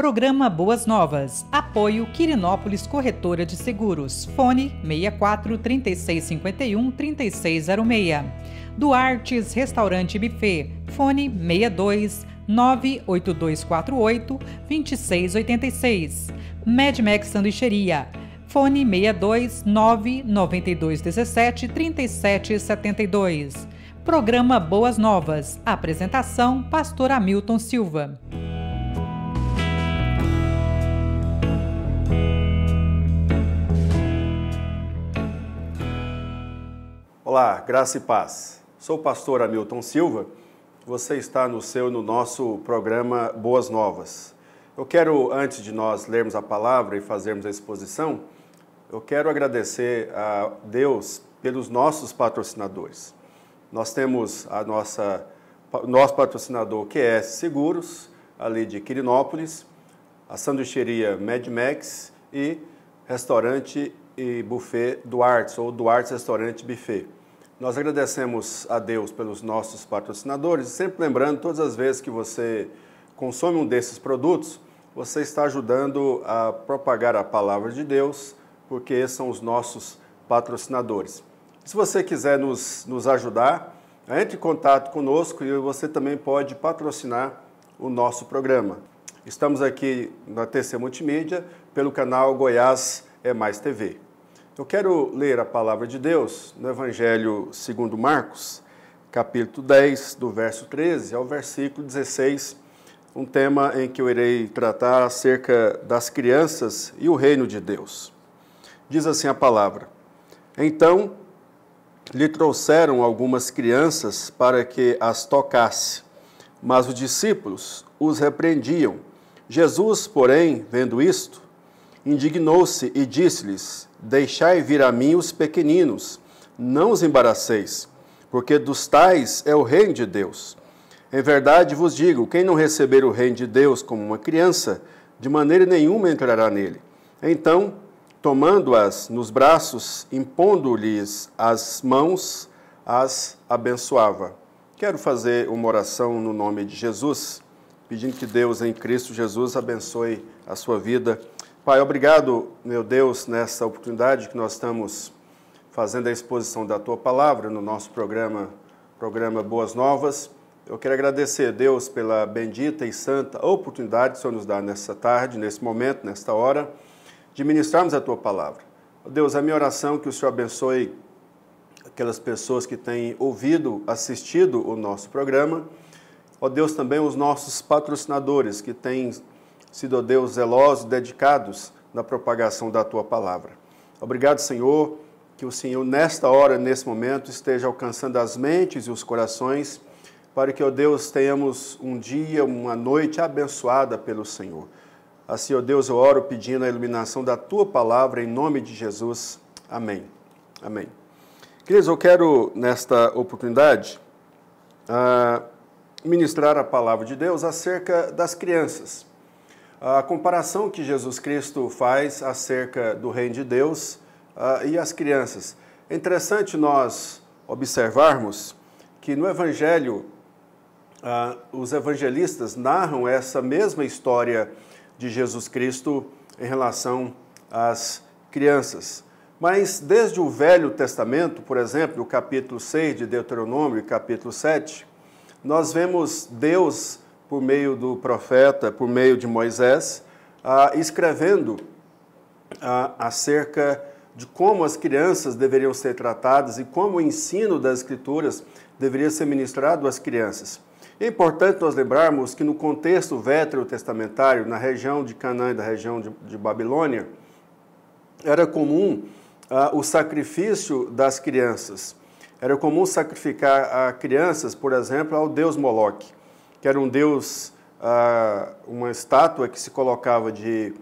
Programa Boas Novas. Apoio Quirinópolis Corretora de Seguros. Fone 64 3651 3606. Duartes Restaurante Buffet. Fone 62 98248 2686. Medmex Sanduicheria. Fone 62 99217 3772. Programa Boas Novas. Apresentação: Pastor Hamilton Silva. Olá, graça e paz. Sou o pastor Hamilton Silva. Você está no nosso programa Boas Novas. Eu quero, antes de nós lermos a palavra e fazermos a exposição, eu quero agradecer a Deus pelos nossos patrocinadores. Nós temos nosso patrocinador QS Seguros, ali de Quirinópolis, a sanduicheria Medmex e restaurante e buffet Duartes, ou Duartes Restaurante Buffet. Nós agradecemos a Deus pelos nossos patrocinadores, sempre lembrando, todas as vezes que você consome um desses produtos, você está ajudando a propagar a palavra de Deus, porque esses são os nossos patrocinadores. Se você quiser nos ajudar, entre em contato conosco e você também pode patrocinar o nosso programa. Estamos aqui na TC Multimídia, pelo canal Goiás é Mais TV. Eu quero ler a palavra de Deus no Evangelho segundo Marcos, capítulo 10, do verso 13 ao versículo 16, um tema em que eu irei tratar acerca das crianças e o reino de Deus. Diz assim a palavra: Então lhe trouxeram algumas crianças para que as tocasse, mas os discípulos os repreendiam. Jesus, porém, vendo isto, indignou-se e disse-lhes: Deixai vir a mim os pequeninos, não os embaraceis, porque dos tais é o reino de Deus. Em verdade vos digo, quem não receber o reino de Deus como uma criança, de maneira nenhuma entrará nele. Então, tomando-as nos braços, impondo-lhes as mãos, as abençoava. Quero fazer uma oração no nome de Jesus, pedindo que Deus em Cristo Jesus abençoe a sua vida. Pai, obrigado, meu Deus, nessa oportunidade que nós estamos fazendo a exposição da Tua Palavra no nosso programa Boas Novas. Eu quero agradecer a Deus pela bendita e santa oportunidade que o Senhor nos dá nessa tarde, nesse momento, nesta hora, de ministrarmos a Tua Palavra. Deus, a minha oração é que o Senhor abençoe aquelas pessoas que têm ouvido, assistido o nosso programa. Ó Deus, também os nossos patrocinadores que têm sido, ó Deus, zelosos, dedicados na propagação da Tua Palavra. Obrigado, Senhor, que o Senhor, nesta hora, nesse momento, esteja alcançando as mentes e os corações, para que, ó Deus, tenhamos um dia, uma noite abençoada pelo Senhor. Assim, ó Deus, eu oro pedindo a iluminação da Tua Palavra, em nome de Jesus. Amém. Amém. Queridos, eu quero, nesta oportunidade, ministrar a Palavra de Deus acerca das crianças. A comparação que Jesus Cristo faz acerca do reino de Deus e as crianças. É interessante nós observarmos que no Evangelho, os evangelistas narram essa mesma história de Jesus Cristo em relação às crianças. Mas desde o Velho Testamento, por exemplo, no capítulo 6 de Deuteronômio e capítulo 7, nós vemos Deus, por meio do profeta, por meio de Moisés, escrevendo acerca de como as crianças deveriam ser tratadas e como o ensino das Escrituras deveria ser ministrado às crianças. É importante nós lembrarmos que no contexto veterotestamentário, na região de Canaã e da região de Babilônia, era comum o sacrifício das crianças. Era comum sacrificar crianças, por exemplo, ao deus Moloque, que era um deus, uma estátua que se colocava de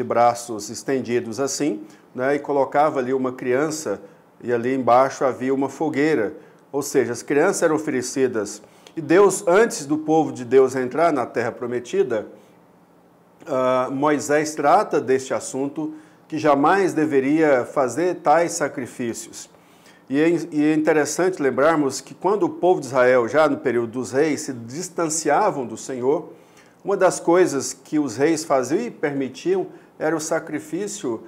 braços estendidos assim, né, e colocava ali uma criança, e ali embaixo havia uma fogueira, ou seja, as crianças eram oferecidas. E Deus, antes do povo de Deus entrar na Terra Prometida, Moisés trata deste assunto, que jamais deveria fazer tais sacrifícios. E é interessante lembrarmos que quando o povo de Israel, já no período dos reis, se distanciavam do Senhor, uma das coisas que os reis faziam e permitiam era o sacrifício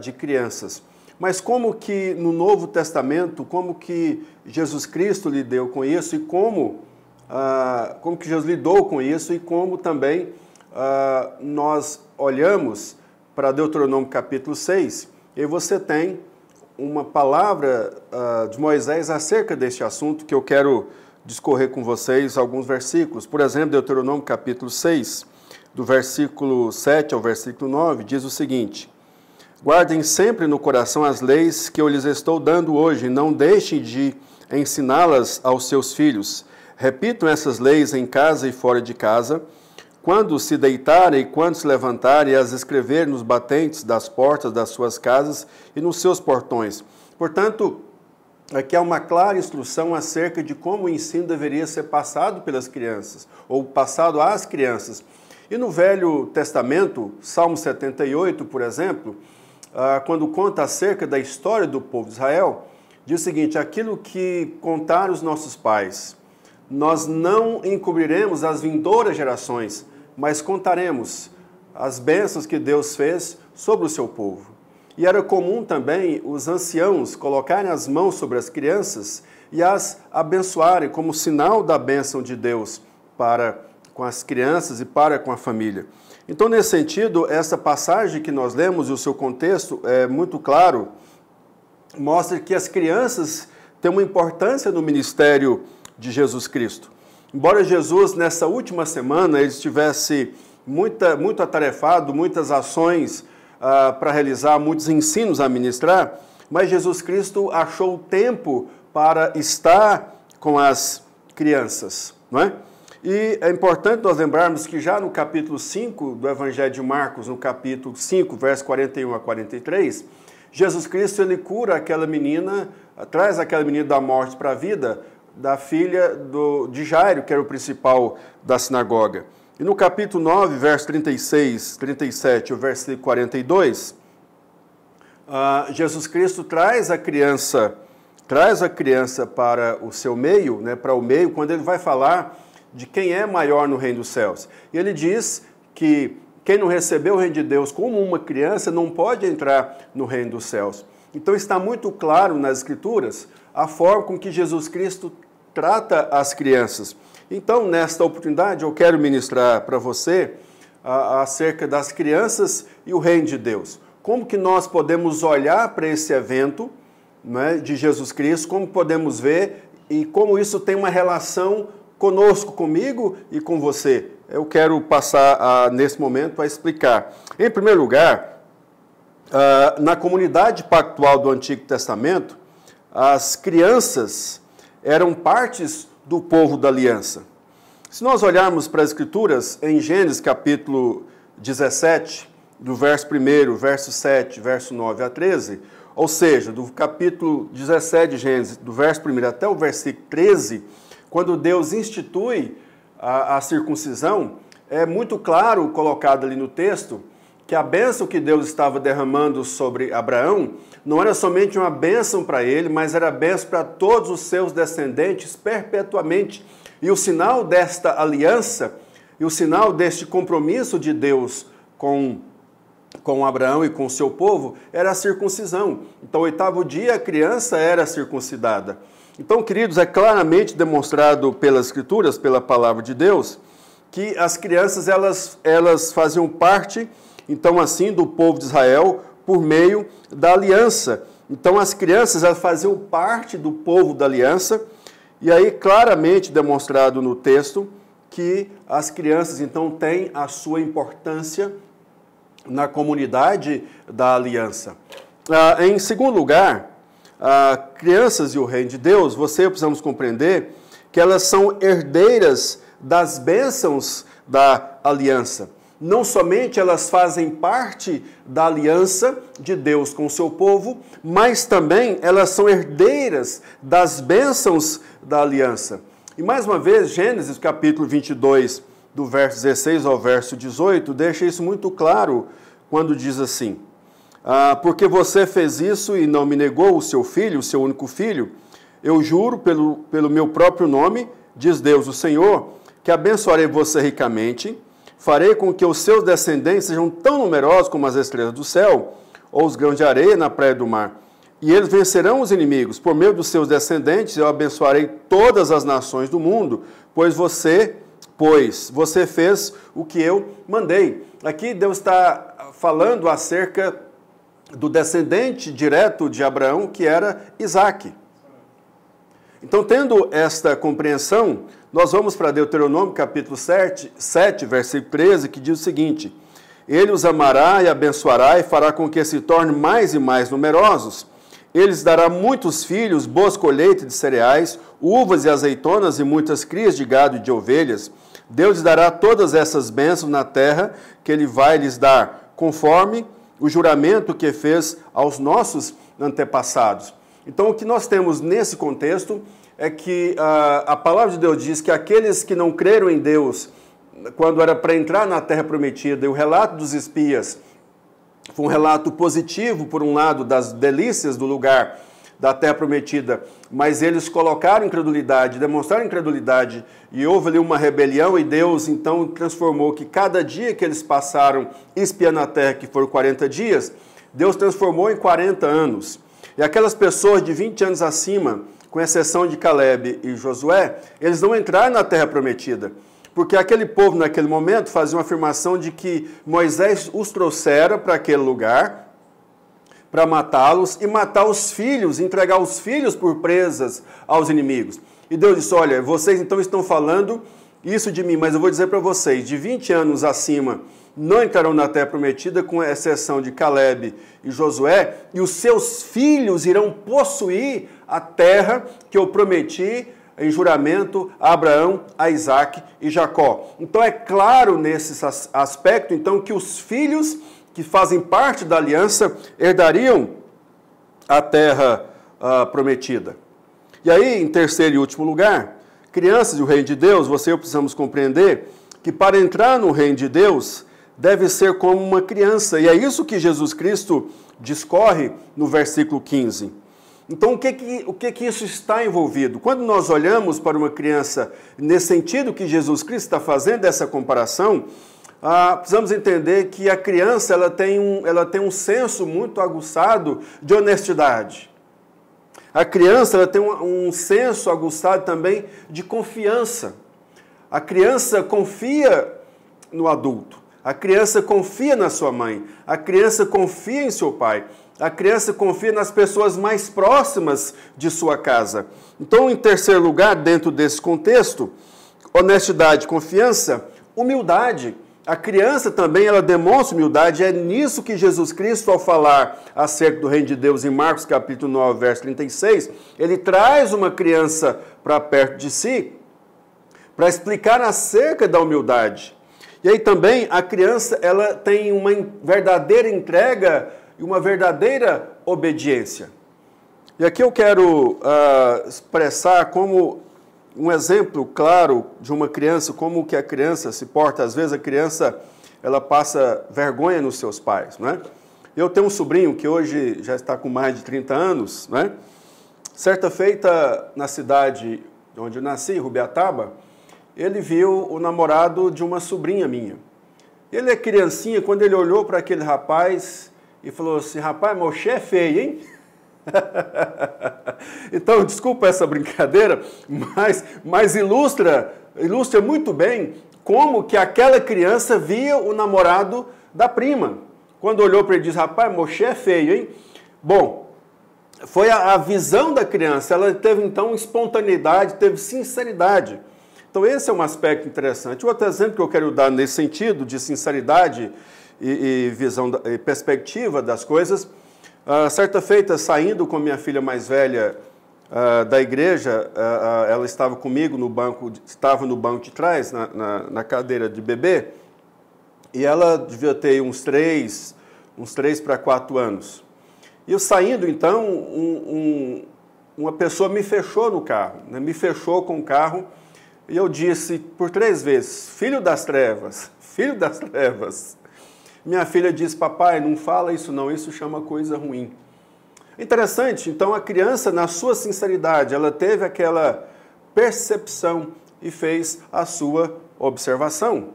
de crianças. Mas como que no Novo Testamento, como que Jesus Cristo lidou com isso e como que Jesus lidou com isso e como também nós olhamos para Deuteronômio capítulo 6, e você tem uma palavra de Moisés acerca deste assunto que eu quero discorrer com vocês alguns versículos. Por exemplo, Deuteronômio capítulo 6, do versículo 7 ao versículo 9, diz o seguinte: guardem sempre no coração as leis que eu lhes estou dando hoje, não deixem de ensiná-las aos seus filhos. Repitam essas leis em casa e fora de casa, quando se deitarem e quando se levantarem, as escrever nos batentes das portas das suas casas e nos seus portões. Portanto, aqui há uma clara instrução acerca de como o ensino deveria ser passado pelas crianças, ou passado às crianças. E no Velho Testamento, Salmo 78, por exemplo, quando conta acerca da história do povo de Israel, diz o seguinte: aquilo que contaram os nossos pais, nós não encobriremos as vindouras gerações, mas contaremos as bênçãos que Deus fez sobre o seu povo. E era comum também os anciãos colocarem as mãos sobre as crianças e as abençoarem como sinal da bênção de Deus para com as crianças e para com a família. Então, nesse sentido, essa passagem que nós lemos e o seu contexto é muito claro, mostra que as crianças têm uma importância no ministério de Jesus Cristo. Embora Jesus, nessa última semana, ele estivesse muito atarefado, muitas ações para realizar, muitos ensinos a ministrar, mas Jesus Cristo achou tempo para estar com as crianças, não é? E é importante nós lembrarmos que já no capítulo 5 do Evangelho de Marcos, no capítulo 5, verso 41 a 43, Jesus Cristo ele cura aquela menina, traz aquela menina da morte para a vida, da filha de Jairo, que era o principal da sinagoga. E no capítulo 9, verso 36, 37, o versículo 42, Jesus Cristo traz a criança para o seu meio, né, para o meio, quando ele vai falar de quem é maior no reino dos céus. E ele diz que quem não recebeu o reino de Deus como uma criança não pode entrar no reino dos céus. Então está muito claro nas Escrituras a forma com que Jesus Cristo trata as crianças. Então, nesta oportunidade, eu quero ministrar para você acerca das crianças e o reino de Deus. Como que nós podemos olhar para esse evento, né, de Jesus Cristo, como podemos ver e como isso tem uma relação conosco, comigo e com você. Eu quero passar nesse momento a explicar. Em primeiro lugar, na comunidade pactual do Antigo Testamento, as crianças eram partes do povo da aliança. Se nós olharmos para as Escrituras, em Gênesis capítulo 17, do verso 1, verso 7, verso 9 a 13, ou seja, do capítulo 17 de Gênesis, do verso 1 até o versículo 13, quando Deus institui a circuncisão, é muito claro colocado ali no texto que a bênção que Deus estava derramando sobre Abraão não era somente uma bênção para ele, mas era bênção para todos os seus descendentes perpetuamente. E o sinal desta aliança, e o sinal deste compromisso de Deus com Abraão e com o seu povo, era a circuncisão. Então, o 8º dia, a criança era circuncidada. Então, queridos, é claramente demonstrado pelas Escrituras, pela palavra de Deus, que as crianças elas faziam parte, então, assim, do povo de Israel por meio da aliança. Então, as crianças elas faziam parte do povo da aliança, e aí claramente demonstrado no texto que as crianças, então, têm a sua importância na comunidade da aliança. Em segundo lugar, crianças e o reino de Deus, você e eu precisamos compreender que elas são herdeiras das bênçãos da aliança. Não somente elas fazem parte da aliança de Deus com o seu povo, mas também elas são herdeiras das bênçãos da aliança. E mais uma vez, Gênesis capítulo 22, do verso 16 ao verso 18, deixa isso muito claro quando diz assim: porque você fez isso e não me negou o seu filho, o seu único filho, eu juro pelo meu próprio nome, diz Deus o Senhor, que abençoarei você ricamente, farei com que os seus descendentes sejam tão numerosos como as estrelas do céu, ou os grãos de areia na praia do mar. E eles vencerão os inimigos. Por meio dos seus descendentes eu abençoarei todas as nações do mundo, pois você fez o que eu mandei. Aqui Deus está falando acerca do descendente direto de Abraão, que era Isaque. Então, tendo esta compreensão, nós vamos para Deuteronômio capítulo 7, versículo 13, que diz o seguinte: Ele os amará e abençoará e fará com que se tornem mais e mais numerosos. Ele lhes dará muitos filhos, boas colheitas de cereais, uvas e azeitonas e muitas crias de gado e de ovelhas. Deus lhes dará todas essas bênçãos na terra que Ele vai lhes dar, conforme o juramento que fez aos nossos antepassados. Então, o que nós temos nesse contexto é que a palavra de Deus diz que aqueles que não creram em Deus, quando era para entrar na terra prometida, e o relato dos espias foi um relato positivo, por um lado, das delícias do lugar da terra prometida, mas eles colocaram incredulidade, demonstraram incredulidade, e houve ali uma rebelião, e Deus então transformou que cada dia que eles passaram espiando a terra, que foram 40 dias, Deus transformou em 40 anos. E aquelas pessoas de 20 anos acima, com exceção de Caleb e Josué, eles não entraram na terra prometida, porque aquele povo naquele momento fazia uma afirmação de que Moisés os trouxera para aquele lugar, para matá-los e matar os filhos, entregar os filhos por presas aos inimigos. E Deus disse: olha, vocês então estão falando isso de mim, mas eu vou dizer para vocês, de 20 anos acima, não entrarão na terra prometida, com exceção de Caleb e Josué, e os seus filhos irão possuir a terra que eu prometi em juramento a Abraão, a Isaque e Jacó. Então é claro nesse aspecto então que os filhos que fazem parte da aliança herdariam a terra prometida. E aí, em terceiro e último lugar, crianças do reino de Deus, você e eu precisamos compreender que para entrar no reino de Deus deve ser como uma criança. E é isso que Jesus Cristo discorre no versículo 15. Então, o que isso está envolvido? Quando nós olhamos para uma criança, nesse sentido que Jesus Cristo está fazendo essa comparação, precisamos entender que a criança ela tem um senso muito aguçado de honestidade. A criança ela tem um senso aguçado também de confiança. A criança confia no adulto. A criança confia na sua mãe, a criança confia em seu pai, a criança confia nas pessoas mais próximas de sua casa. Então, em terceiro lugar, dentro desse contexto, honestidade, confiança, humildade. A criança também, ela demonstra humildade, é nisso que Jesus Cristo, ao falar acerca do reino de Deus em Marcos capítulo 9, verso 36, ele traz uma criança para perto de si para explicar acerca da humildade. E aí também a criança ela tem uma verdadeira entrega e uma verdadeira obediência. E aqui eu quero expressar como um exemplo claro de uma criança, como que a criança se porta. Às vezes a criança ela passa vergonha nos seus pais, não é? Eu tenho um sobrinho que hoje já está com mais de 30 anos, não é? Certa feita na cidade onde eu nasci, Rubiataba, ele viu o namorado de uma sobrinha minha. Ele é criancinha, quando ele olhou para aquele rapaz e falou assim: rapaz, Moxê é feio, hein? Então, desculpa essa brincadeira, mas ilustra muito bem como que aquela criança via o namorado da prima. Quando olhou para ele e disse: rapaz, Moxê é feio, hein? Bom, foi a visão da criança, ela teve então espontaneidade, teve sinceridade. Então esse é um aspecto interessante. Outro exemplo que eu quero dar nesse sentido de sinceridade e visão e perspectiva das coisas, certa feita, saindo com minha filha mais velha da igreja, ela estava comigo no banco de trás, na cadeira de bebê, e ela devia ter uns 3 para 4 anos. E eu saindo, então, uma pessoa me fechou no carro, né? Me fechou com o carro. E eu disse por 3 vezes: filho das trevas, filho das trevas. Minha filha disse: papai, não fala isso não, isso chama coisa ruim. Interessante, então a criança, na sua sinceridade, ela teve aquela percepção e fez a sua observação.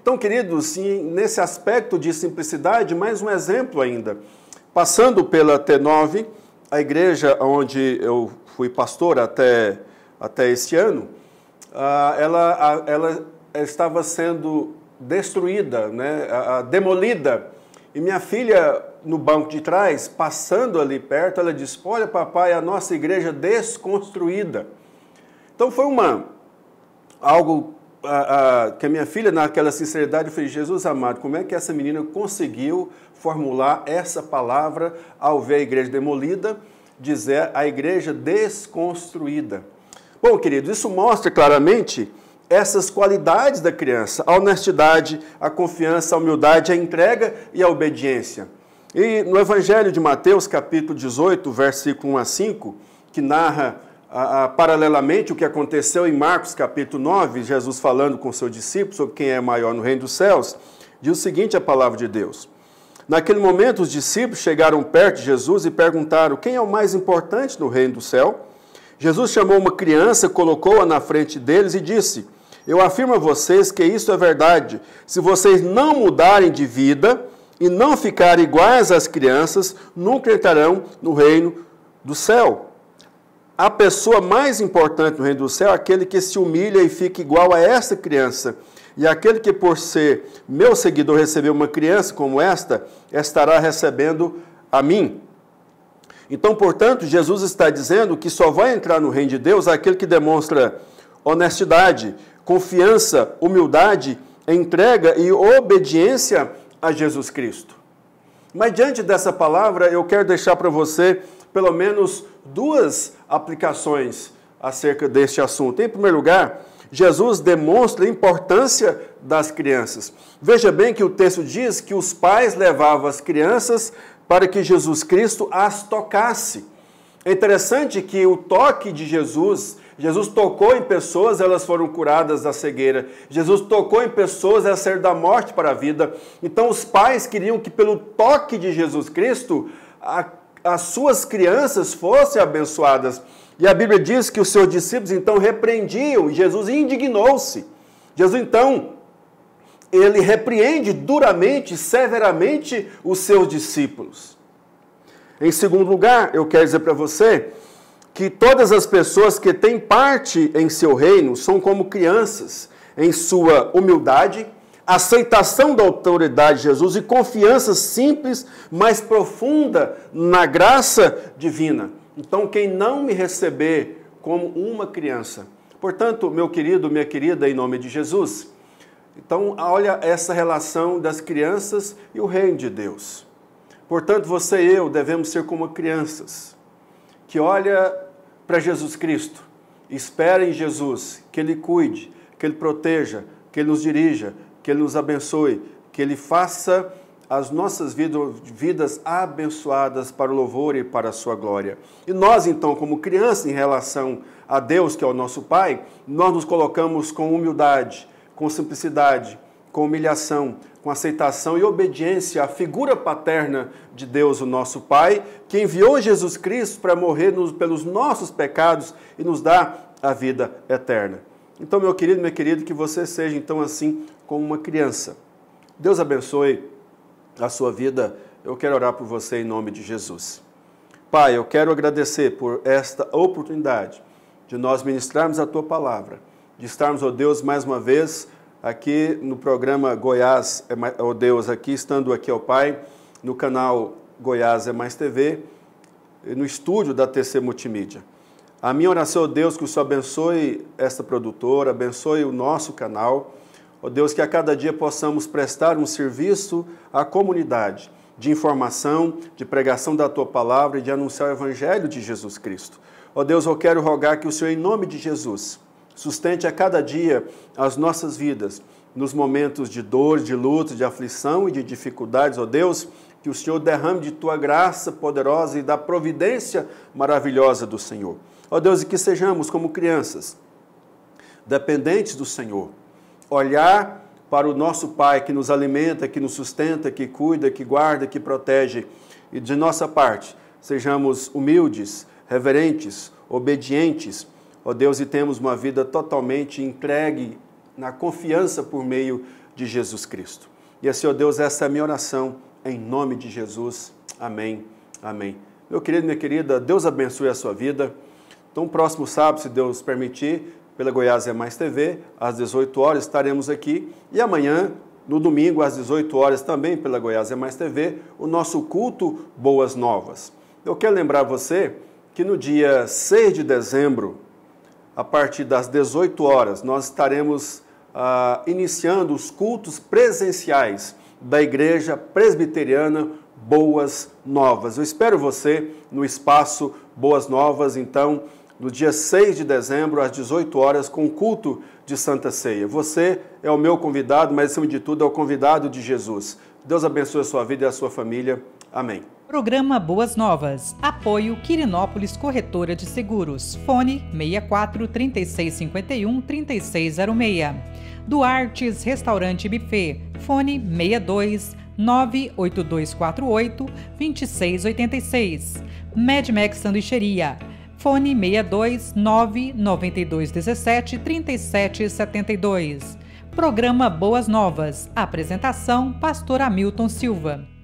Então, queridos, nesse aspecto de simplicidade, mais um exemplo ainda. Passando pela T9, a igreja onde eu fui pastor até este ano, ela estava sendo destruída, né, demolida. E minha filha, no banco de trás, passando ali perto, ela disse: olha, papai, a nossa igreja desconstruída. Então foi algo que a minha filha, naquela sinceridade, eu falei: Jesus amado, como é que essa menina conseguiu formular essa palavra ao ver a igreja demolida, dizer a igreja desconstruída? Bom, queridos, isso mostra claramente essas qualidades da criança: a honestidade, a confiança, a humildade, a entrega e a obediência. E no Evangelho de Mateus, capítulo 18, versículo 1 a 5, que narra paralelamente o que aconteceu em Marcos, capítulo 9, Jesus falando com seus discípulos sobre quem é maior no reino dos céus, diz o seguinte a palavra de Deus: naquele momento os discípulos chegaram perto de Jesus e perguntaram: quem é o mais importante no reino do céu? Jesus chamou uma criança, colocou-a na frente deles e disse: eu afirmo a vocês que isso é verdade. Se vocês não mudarem de vida e não ficarem iguais às crianças, nunca entrarão no reino do céu. A pessoa mais importante no reino do céu é aquele que se humilha e fica igual a esta criança. E aquele que, por ser meu seguidor, recebeu uma criança como esta, estará recebendo a mim. Então, portanto, Jesus está dizendo que só vai entrar no reino de Deus aquele que demonstra honestidade, confiança, humildade, entrega e obediência a Jesus Cristo. Mas diante dessa palavra, eu quero deixar para você pelo menos duas aplicações acerca deste assunto. Em primeiro lugar, Jesus demonstra a importância das crianças. Veja bem que o texto diz que os pais levavam as crianças para que Jesus Cristo as tocasse. É interessante que o toque de Jesus tocou em pessoas, elas foram curadas da cegueira. Jesus tocou em pessoas, elas saíram da morte para a vida. Então os pais queriam que pelo toque de Jesus Cristo, as suas crianças fossem abençoadas. E a Bíblia diz que os seus discípulos então repreendiam, e Jesus indignou-se. Jesus então, ele repreende duramente, severamente os seus discípulos. Em segundo lugar, eu quero dizer para você que todas as pessoas que têm parte em seu reino são como crianças, em sua humildade, aceitação da autoridade de Jesus e confiança simples, mas profunda na graça divina. Então, quem não me receber como uma criança, portanto, meu querido, minha querida, em nome de Jesus, então, olha essa relação das crianças e o reino de Deus. Portanto, você e eu devemos ser como crianças, que olha para Jesus Cristo, espera em Jesus, que Ele cuide, que Ele proteja, que Ele nos dirija, que Ele nos abençoe, que Ele faça as nossas vidas abençoadas para o louvor e para a sua glória. E nós, então, como crianças em relação a Deus, que é o nosso Pai, nós nos colocamos com humildade, com simplicidade, com humilhação, com aceitação e obediência à figura paterna de Deus, o nosso Pai, que enviou Jesus Cristo para morrer pelos nossos pecados e nos dar a vida eterna. Então, meu querido, minha querida, que você seja, então, assim, como uma criança. Deus abençoe a sua vida. Eu quero orar por você em nome de Jesus. Pai, eu quero agradecer por esta oportunidade de nós ministrarmos a Tua palavra, de estarmos, ó Deus, mais uma vez aqui no programa Goiás, ó Deus, aqui, estando aqui, ó Pai, no canal Goiás é Mais TV, no estúdio da TC Multimídia. A minha oração, ó Deus, que o Senhor abençoe esta produtora, abençoe o nosso canal, ó Deus, que a cada dia possamos prestar um serviço à comunidade de informação, de pregação da Tua palavra e de anunciar o Evangelho de Jesus Cristo. Ó Deus, eu quero rogar que o Senhor, em nome de Jesus, sustente a cada dia as nossas vidas, nos momentos de dor, de luta, de aflição e de dificuldades, ó Deus, que o Senhor derrame de Tua graça poderosa e da providência maravilhosa do Senhor. Ó Deus, e que sejamos como crianças, dependentes do Senhor, olhar para o nosso Pai que nos alimenta, que nos sustenta, que cuida, que guarda, que protege, e de nossa parte, sejamos humildes, reverentes, obedientes, ó Deus, e temos uma vida totalmente entregue na confiança por meio de Jesus Cristo. E assim, ó Deus, essa é a minha oração, em nome de Jesus. Amém, amém. Meu querido, minha querida, Deus abençoe a sua vida. Então, próximo sábado, se Deus permitir, pela Goiás é Mais TV, às 18 horas estaremos aqui. E amanhã, no domingo, às 18 horas, também pela Goiás é Mais TV, o nosso culto Boas Novas. Eu quero lembrar você que no dia 6 de dezembro, a partir das 18 horas, nós estaremos iniciando os cultos presenciais da Igreja Presbiteriana Boas Novas. Eu espero você no espaço Boas Novas, então, no dia 6 de dezembro, às 18 horas, com o culto de Santa Ceia. Você é o meu convidado, mas, acima de tudo, é o convidado de Jesus. Deus abençoe a sua vida e a sua família. Amém. Programa Boas Novas. Apoio Quirinópolis Corretora de Seguros. Fone 64 3651 3606. Duartes Restaurante Buffet. Fone 62 98248 2686. Medmex Sanduicheria. Fone 62 99217 3772. Programa Boas Novas. Apresentação: Pastor Hamilton Silva.